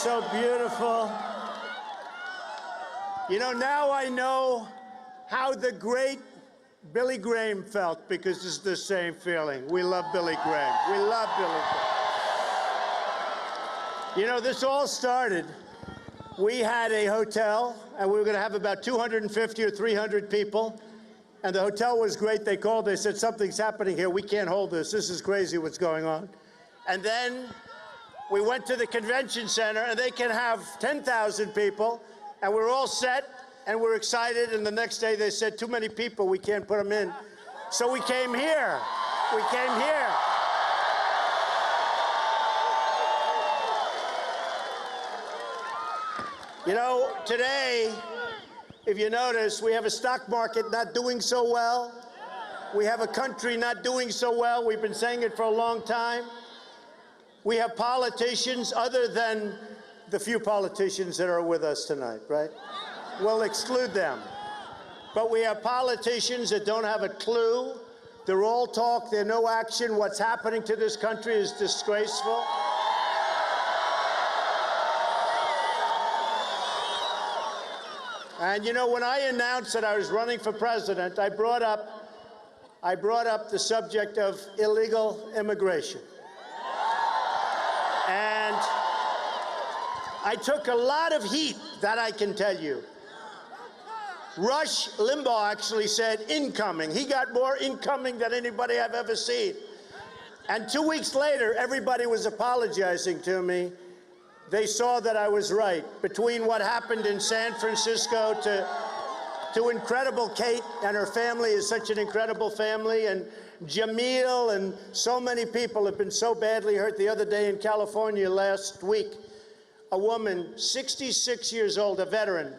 That's so beautiful. You know, now I know how the great Billy Graham felt, because it's the same feeling. We love Billy Graham. We love Billy Graham. You know, this all started. We had a hotel, and we were going to have about 250 or 300 people. And the hotel was great. They called. They said, something's happening here. We can't hold this. This is crazy what's going on. And then we went to the convention center, and they can have 10,000 people. And we're all set, and we're excited. And the next day they said, too many people. We can't put them in. So we came here. We came here. You know, today, if you notice, we have a stock market not doing so well. We have a country not doing so well. We've been saying it for a long time. We have politicians, other than the few politicians that are with us tonight, right? We'll exclude them. But we have politicians that don't have a clue. They're all talk, they're no action. What's happening to this country is disgraceful. And you know, when I announced that I was running for president, I brought up the subject of illegal immigration. And I took a lot of heat, that I can tell you. Rush Limbaugh actually said incoming. He got more incoming than anybody I've ever seen. And 2 weeks later, everybody was apologizing to me. They saw that I was right. Between what happened in San Francisco to incredible Kate, and her family is such an incredible family, and Jamil, and so many people have been so badly hurt. The other day in California last week, a woman, 66 years old, a veteran,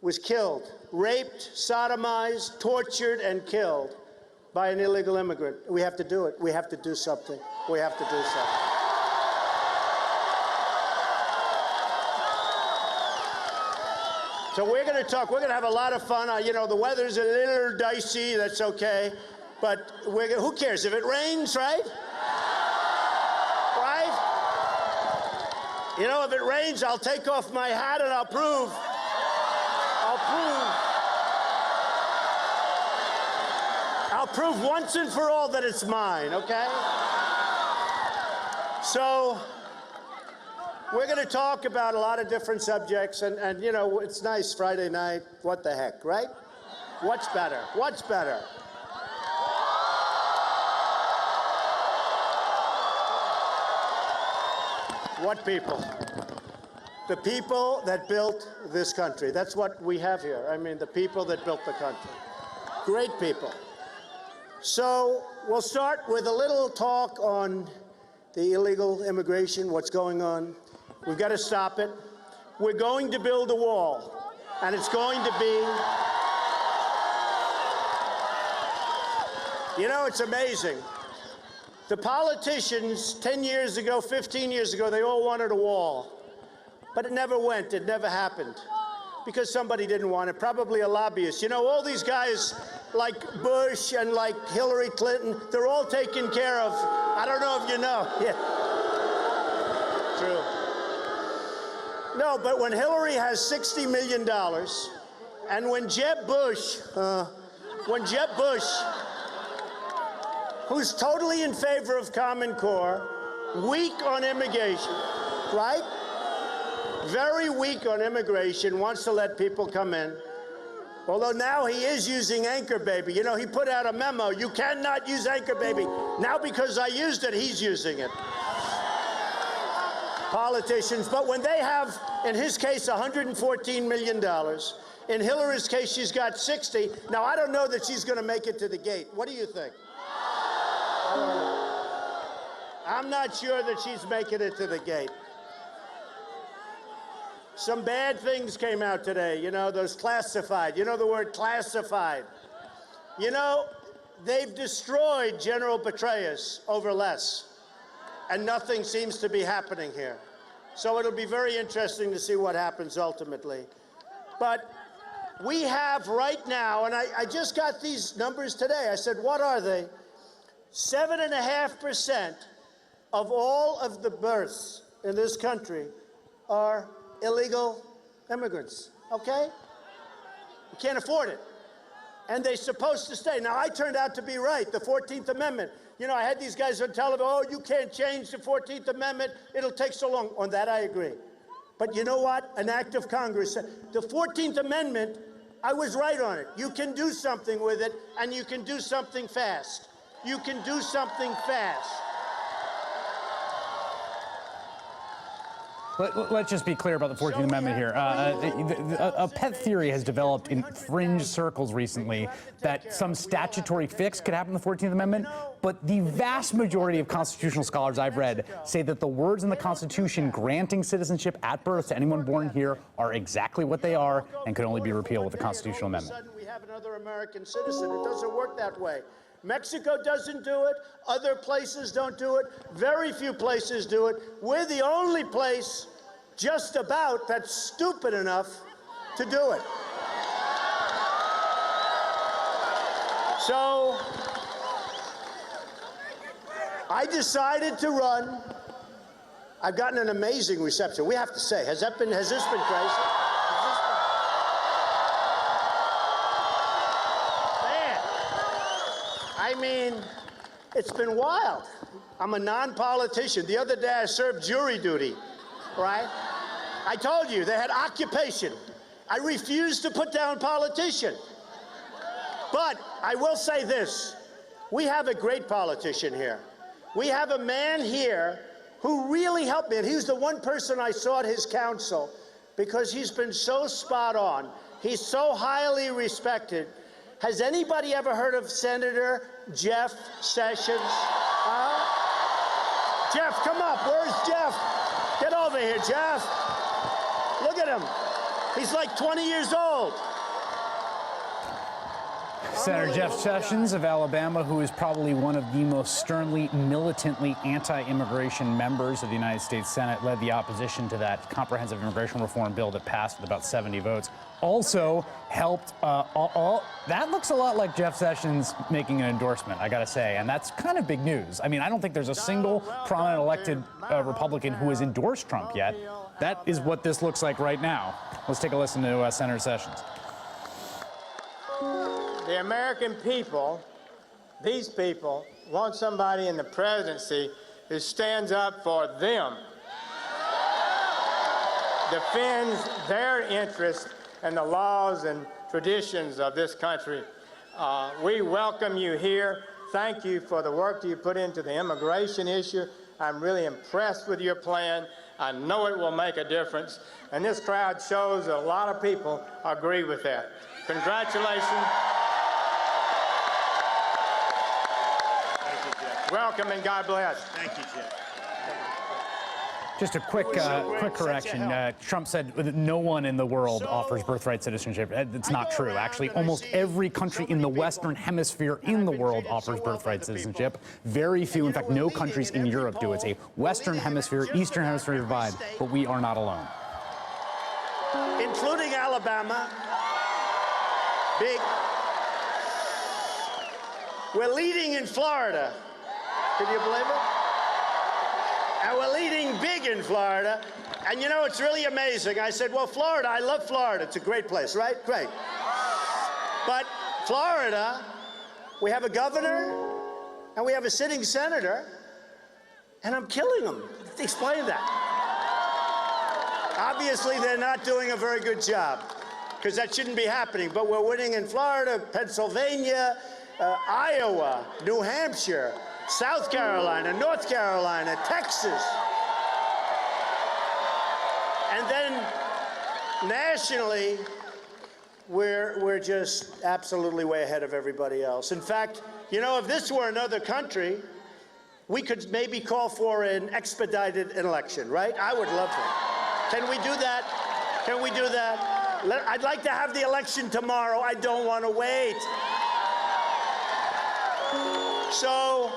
was killed, raped, sodomized, tortured, and killed by an illegal immigrant. We have to do it. We have to do something. We have to do something. So we're going to talk. We're going to have a lot of fun. You know, the weather's a little dicey. That's okay. But who cares if it rains, right? Right? You know, if it rains, I'll take off my hat and I'll prove once and for all that it's mine, okay? So we're going to talk about a lot of different subjects, and you know, it's nice Friday night. What the heck, right? What's better? What's better? What people? The people that built this country. That's what we have here. I mean, the people that built the country. Great people. So we'll start with a little talk on the illegal immigration, what's going on. We've got to stop it. We're going to build a wall, and it's going to be, you know, it's amazing. The politicians 10 years ago, 15 years ago, they all wanted a wall. But it never went. It never happened. Because somebody didn't want it, probably a lobbyist. You know, all these guys like Bush and like Hillary Clinton, they're all taken care of. I don't know if you know. Yeah. True. No, but when Hillary has $60 million, and when Jeb Bush, who's totally in favor of Common Core, weak on immigration, right? Very weak on immigration, wants to let people come in. Although now he is using Anchor Baby. You know, he put out a memo, you cannot use Anchor Baby. Now because I used it, he's using it. Politicians, but when they have, in his case, $114 million, in Hillary's case, she's got 60. Now, I don't know that she's going to make it to the gate. What do you think? I'm not sure that she's making it to the gate. Some bad things came out today, you know, those classified. You know the word classified. You know, they've destroyed General Petraeus over less, and nothing seems to be happening here. So it'll be very interesting to see what happens ultimately. But we have right now, and I just got these numbers today. I said, what are they? 7.5% of all of the births in this country are illegal immigrants, okay? We can't afford it. And they're supposed to stay. Now, I turned out to be right, the 14th Amendment. You know, I had these guys on television, oh, you can't change the 14th Amendment. It'll take so long. On that, I agree. But you know what? An act of Congress. The 14th Amendment, I was right on it. You can do something with it, and you can do something fast. You can do something fast. Let's just be clear about the 14th Amendment here. A pet theory has developed in fringe circles recently that some statutory fix could happen in the 14th Amendment, but the vast majority of constitutional scholars I've read say that the words in the Constitution granting citizenship at birth to anyone born here are exactly what they are and could only be repealed with the constitutional amendment. All of a sudden, we have another American citizen. It doesn't work that way. Mexico doesn't do it. Other places don't do it. Very few places do it. We're the only place just about that's stupid enough to do it. So I decided to run. I've gotten an amazing reception. We have to say, has this been crazy? I mean, it's been wild. I'm a non-politician. The other day I served jury duty, right? I told you, they had occupation. I refused to put down politician. But I will say this, we have a great politician here. We have a man here who really helped me, and he's the one person I sought his counsel because he's been so spot on. He's so highly respected. Has anybody ever heard of Senator Jeff Sessions? Jeff, come up. Where's Jeff? Get over here, Jeff. Look at him. He's like 20 years old. Senator Jeff Sessions of Alabama, who is probably one of the most sternly, militantly anti-immigration members of the United States Senate, led the opposition to that comprehensive immigration reform bill that passed with about 70 votes. Also helped, that looks a lot like Jeff Sessions making an endorsement, I gotta say, and that's kind of big news. I mean, I don't think there's a single prominent elected Republican who has endorsed Trump yet. That is what this looks like right now. Let's take a listen to Senator Sessions. The American people, these people, want somebody in the presidency who stands up for them, defends their interests and the laws and traditions of this country. We welcome you here. Thank you for the work that you put into the immigration issue. I'm really impressed with your plan. I know it will make a difference. And this crowd shows that a lot of people agree with that. Congratulations. Welcome and God bless. Thank you, Jeff. Just a quick correction. Trump said that no one in the world offers birthright citizenship. It's not true. Actually, almost every country in the Western Hemisphere in the world offers birthright citizenship. Very few, in fact, no countries in Europe do. It's a Western Hemisphere, Eastern Hemisphere divide, but we are not alone. Including Alabama. Big. We're leading in Florida. Can you believe it? And we're leading big in Florida. And you know, it's really amazing. I said, well, Florida, I love Florida. It's a great place, right? Great. But Florida, we have a governor and we have a sitting senator, and I'm killing them. Explain that. Obviously, they're not doing a very good job because that shouldn't be happening. But we're winning in Florida, Pennsylvania, Iowa, New Hampshire, South Carolina, North Carolina, Texas. And then nationally, we're just absolutely way ahead of everybody else. In fact, you know, if this were another country, we could maybe call for an expedited election, right? I would love that. Can we do that? Can we do that? I'd like to have the election tomorrow. I don't want to wait. So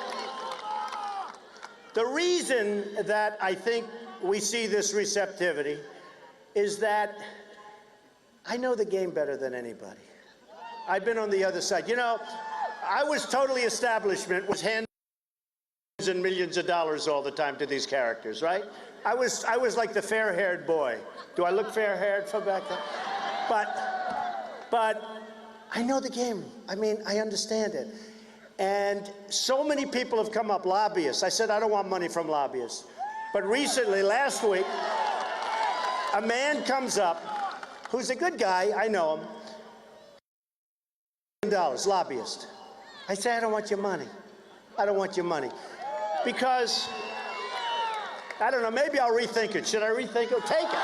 the reason that I think we see this receptivity is that I know the game better than anybody. I've been on the other side. You know, I was totally establishment, was handing and millions of dollars all the time to these characters, right? I was like the fair-haired boy. Do I look fair-haired from back then? But I know the game. I mean, I understand it. And so many people have come up, lobbyists. I said, I don't want money from lobbyists. But recently, last week, a man comes up who's a good guy, I know him, $1 million, lobbyist. I say, I don't want your money. I don't want your money. Because, I don't know, maybe I'll rethink it. Should I rethink it? Take it.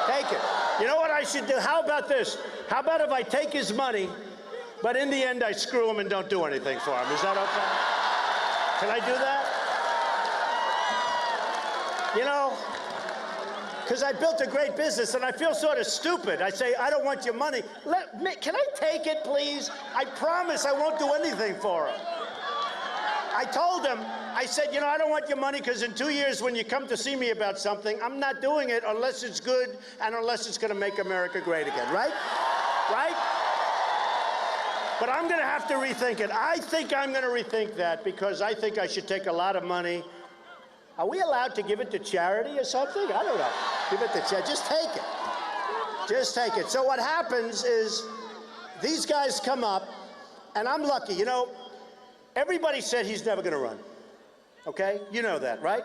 Take it. You know what I should do? How about this? How about if I take his money, but in the end I screw him and don't do anything for him? Is that okay? Can I do that? You know, because I built a great business and I feel sort of stupid. I say, I don't want your money. Can I take it, please? I promise I won't do anything for him. I told him, I said, you know, I don't want your money because in 2 years when you come to see me about something, I'm not doing it unless it's good and unless it's going to make America great again, right? Right? But I'm going to have to rethink it. I think I'm going to rethink that because I think I should take a lot of money. Are we allowed to give it to charity or something? I don't know. Give it to charity. Just take it. Just take it. So what happens is these guys come up, and I'm lucky. You know, everybody said he's never going to run. Okay? You know that, right?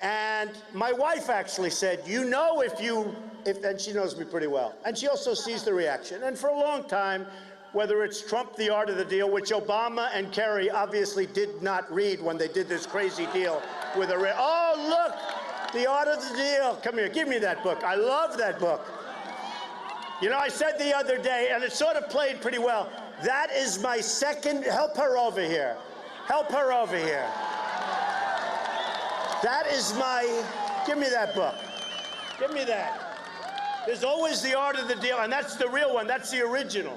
And my wife actually said, you know and she knows me pretty well. And she also sees the reaction. And for a long time, whether it's Trump, the art of the deal, which Obama and Kerry obviously did not read when they did this crazy deal with Iran. Oh, look, the art of the deal. Come here, give me that book. I love that book. You know, I said the other day, and it sort of played pretty well, that is my second, help her over here. Help her over here. That is my, give me that book. Give me that. There's always the art of the deal, and that's the real one. That's the original.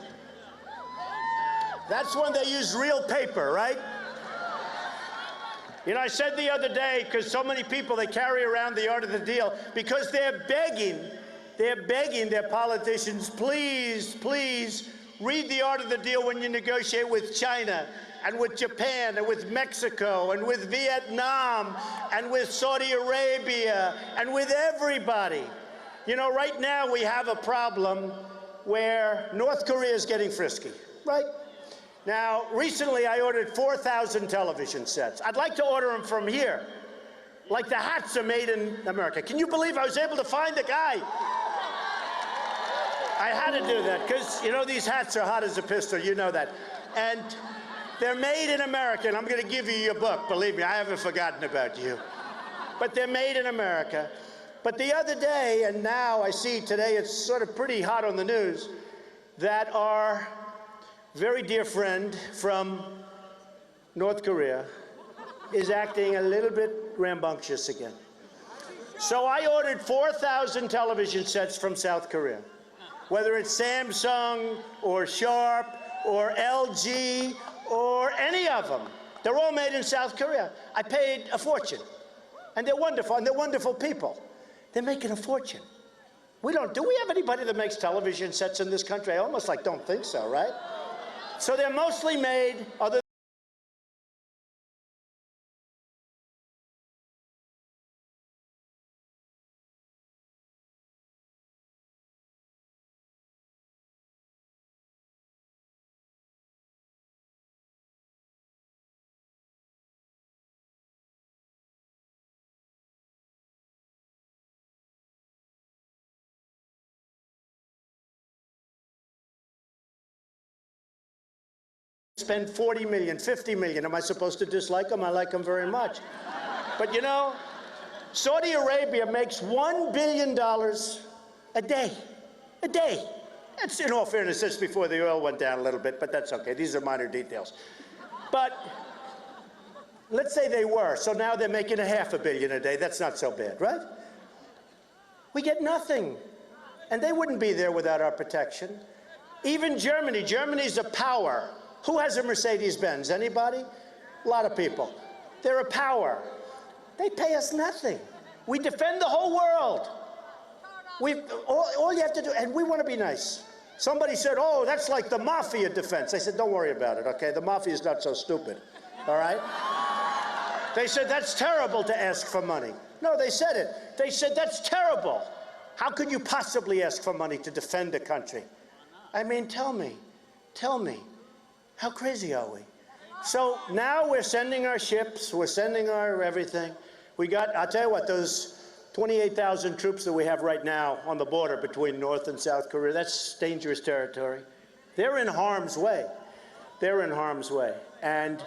That's when they use real paper, right? You know, I said the other day, because so many people, they carry around the art of the deal because they're begging their politicians, please, please, read the art of the deal when you negotiate with China and with Japan and with Mexico and with Vietnam and with Saudi Arabia and with everybody. You know, right now we have a problem where North Korea is getting frisky, right? Now, recently I ordered 4,000 television sets. I'd like to order them from here. Like the hats are made in America. Can you believe I was able to find the guy? I had to do that because, you know, these hats are hot as a pistol. You know that. And they're made in America. And I'm going to give you your book. Believe me, I haven't forgotten about you. But they're made in America. But the other day, and now I see today, it's sort of pretty hot on the news, that our very dear friend from North Korea is acting a little bit rambunctious again. So I ordered 4,000 television sets from South Korea, whether it's Samsung or Sharp or LG or any of them. They're all made in South Korea. I paid a fortune, and they're wonderful, and they're wonderful people. They're making a fortune. Do we have anybody that makes television sets in this country? I almost don't think so, right? So they're mostly made, other spend 40 million, 50 million. Am I supposed to dislike them? I like them very much. But you know, Saudi Arabia makes $1 billion a day. A day. That's, in all fairness, that's before the oil went down a little bit, but that's okay. These are minor details. But let's say they were. So now they're making $500 million a day. That's not so bad, right? We get nothing. And they wouldn't be there without our protection. Even Germany. Germany's a power. Who has a Mercedes-Benz? Anybody? A lot of people. They're a power. They pay us nothing. We defend the whole world. All you have to do, and we want to be nice. Somebody said, oh, that's like the mafia defense. I said, don't worry about it, okay? The mafia is not so stupid, all right? They said, that's terrible to ask for money. No, they said it. They said, that's terrible. How could you possibly ask for money to defend a country? I mean, tell me, how crazy are we? So now we're sending our ships, we're sending our everything. We got, I'll tell you what, those 28,000 troops that we have right now on the border between North and South Korea, that's dangerous territory. They're in harm's way. They're in harm's way. And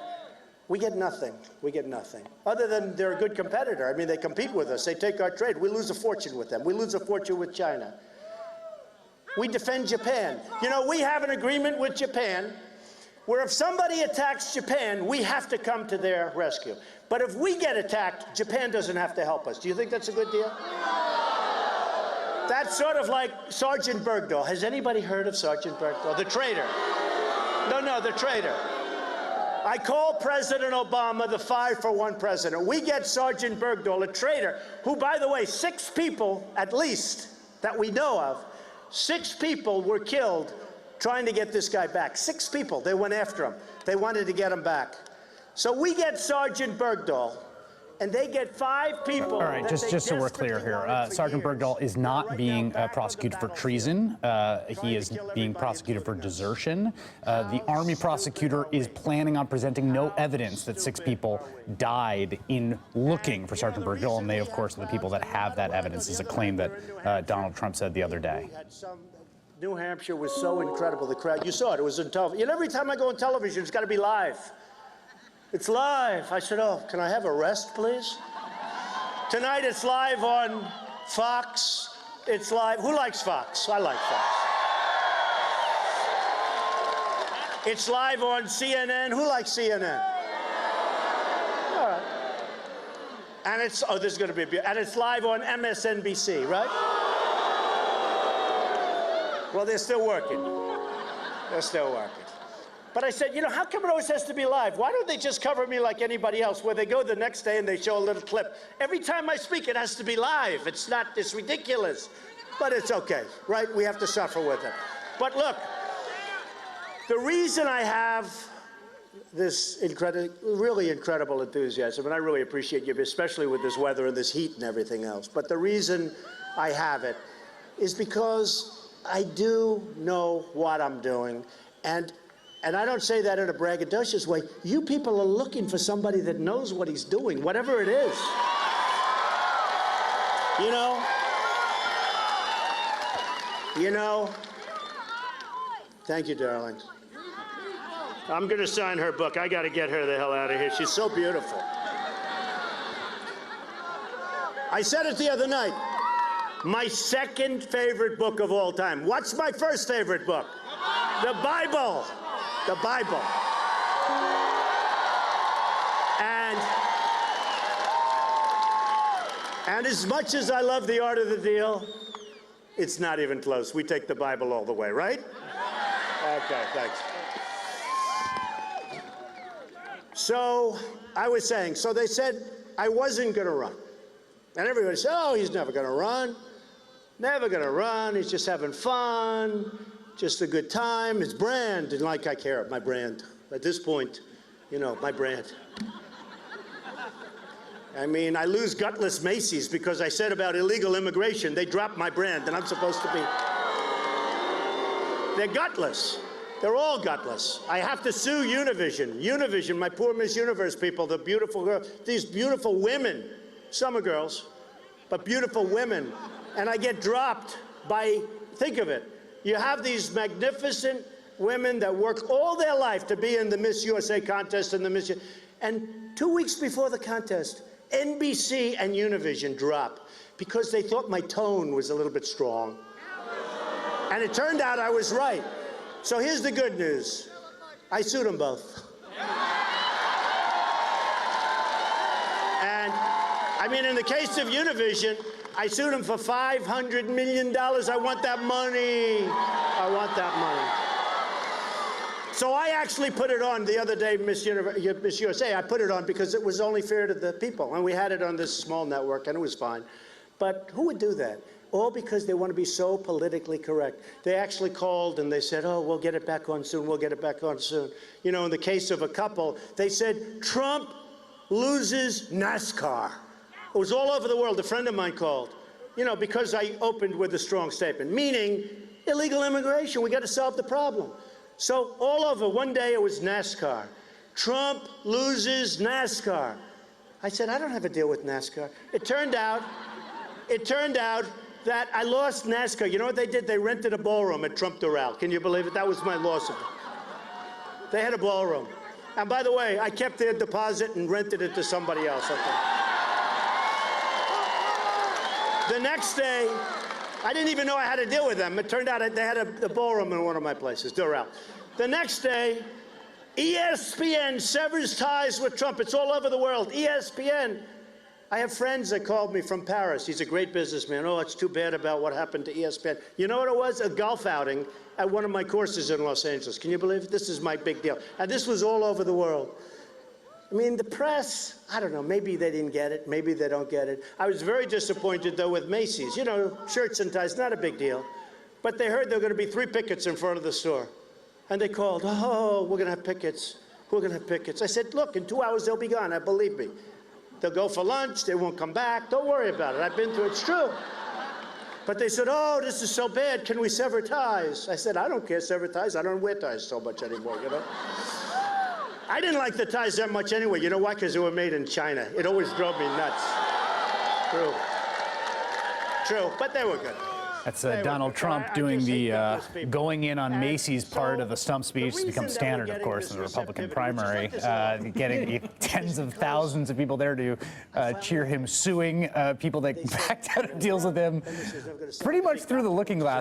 we get nothing. We get nothing. Other than they're a good competitor. I mean, they compete with us. They take our trade. We lose a fortune with them. We lose a fortune with China. We defend Japan. You know, we have an agreement with Japan where if somebody attacks Japan, we have to come to their rescue. But if we get attacked, Japan doesn't have to help us. Do you think that's a good deal? That's sort of like Sergeant Bergdahl. Has anybody heard of Sergeant Bergdahl? The traitor. No, the traitor. I call President Obama the 5-for-1 president. We get Sergeant Bergdahl, a traitor, who, by the way, 6 people, at least, that we know of, 6 people were killed trying to get this guy back. 6 people. They went after him. They wanted to get him back. So we get Sergeant Bergdahl, and they get 5 people. All right, just so we're clear here, Sergeant Bergdahl is not being prosecuted for treason. He is being prosecuted for desertion. The Army prosecutor is planning on presenting no evidence that 6 people died in looking for Sergeant Bergdahl, and they, of course, are the people that have that evidence, is a claim that Donald Trump said the other day. New Hampshire was so incredible, the crowd. You saw it. It was on television. You know, every time I go on television, it's got to be live. It's live. I said, oh, can I have a rest, please? Tonight it's live on Fox. It's live. Who likes Fox? I like Fox. It's live on CNN. Who likes CNN? All right. And it's, oh, this is going to be, and it's live on MSNBC, right? Well, they're still working. They're still working. But I said, you know, how come it always has to be live? Why don't they just cover me like anybody else, where they go the next day and they show a little clip? Every time I speak, it has to be live. It's not, it's ridiculous. But it's okay, right? We have to suffer with it. But look, the reason I have this really incredible enthusiasm, and I really appreciate you, especially with this weather and this heat and everything else, but the reason I have it is because I do know what I'm doing. And I don't say that in a braggadocious way. You people are looking for somebody that knows what he's doing, whatever it is. You know, thank you, darling. I'm going to sign her book. I got to get her the hell out of here. She's so beautiful. I said it the other night. My second favorite book of all time. What's my first favorite book? The Bible. The Bible. And as much as I love The Art of the Deal, it's not even close. We take the Bible all the way, right? Okay, thanks. So I was saying, so they said I wasn't going to run. And everybody said, oh, he's never going to run. Never going to run. He's just having fun. Just a good time. His brand, and like I care, my brand. At this point, you know, my brand. I mean, I lose gutless Macy's because I said about illegal immigration, they dropped my brand, and I'm supposed to be. They're gutless. They're all gutless. I have to sue Univision. Univision, my poor Miss Universe people, the beautiful girls, these beautiful women, summer girls, but beautiful women, and I get dropped by, think of it, you have these magnificent women that work all their life to be in the Miss USA contest and the Miss, and 2 weeks before the contest, NBC and Univision drop because they thought my tone was a little bit strong. And it turned out I was right. So here's the good news. I sued them both. And I mean, in the case of Univision, I sued them for $500 million. I want that money. I want that money. So I actually put it on the other day, Miss USA. I put it on because it was only fair to the people. And we had it on this small network, and it was fine. But who would do that? All because they want to be so politically correct. They actually called and they said, oh, we'll get it back on soon. We'll get it back on soon. You know, in the case of a couple, they said, Trump loses NASCAR. It was all over the world. A friend of mine called, you know, because I opened with a strong statement, meaning illegal immigration. We got to solve the problem. So all over, one day it was NASCAR. Trump loses NASCAR. I said, I don't have a deal with NASCAR. It turned out that I lost NASCAR. You know what they did? They rented a ballroom at Trump Doral. Can you believe it? That was my loss of it. They had a ballroom. And by the way, I kept their deposit and rented it to somebody else. The next day, I didn't even know I had to deal with them. It turned out they had a ballroom in one of my places, Doral. The next day, ESPN severs ties with Trump. It's all over the world. ESPN. I have friends that called me from Paris. He's a great businessman. Oh, it's too bad about what happened to ESPN. You know what it was? A golf outing at one of my courses in Los Angeles. Can you believe it? This is my big deal. And this was all over the world. I mean, the press, I don't know, maybe they didn't get it. Maybe they don't get it. I was very disappointed, though, with Macy's. You know, shirts and ties, not a big deal. But they heard there were going to be 3 pickets in front of the store. And they called, oh, we're going to have pickets. We're going to have pickets. I said, look, in 2 hours they'll be gone. Believe me. They'll go for lunch. They won't come back. Don't worry about it. I've been through it. It's true. But they said, oh, this is so bad. Can we sever ties? I said, I don't care, sever ties. I don't wear ties so much anymore, you know? I didn't like the ties that much anyway. You know why? Because they were made in China. It always drove me nuts. True. True. But they were good. That's Donald Trump doing the going in on Macy's part of the stump speech. It's become standard, of course, in the Republican primary, getting tens of thousands of people there to cheer him, suing people that backed out of deals with him pretty much through the looking glass.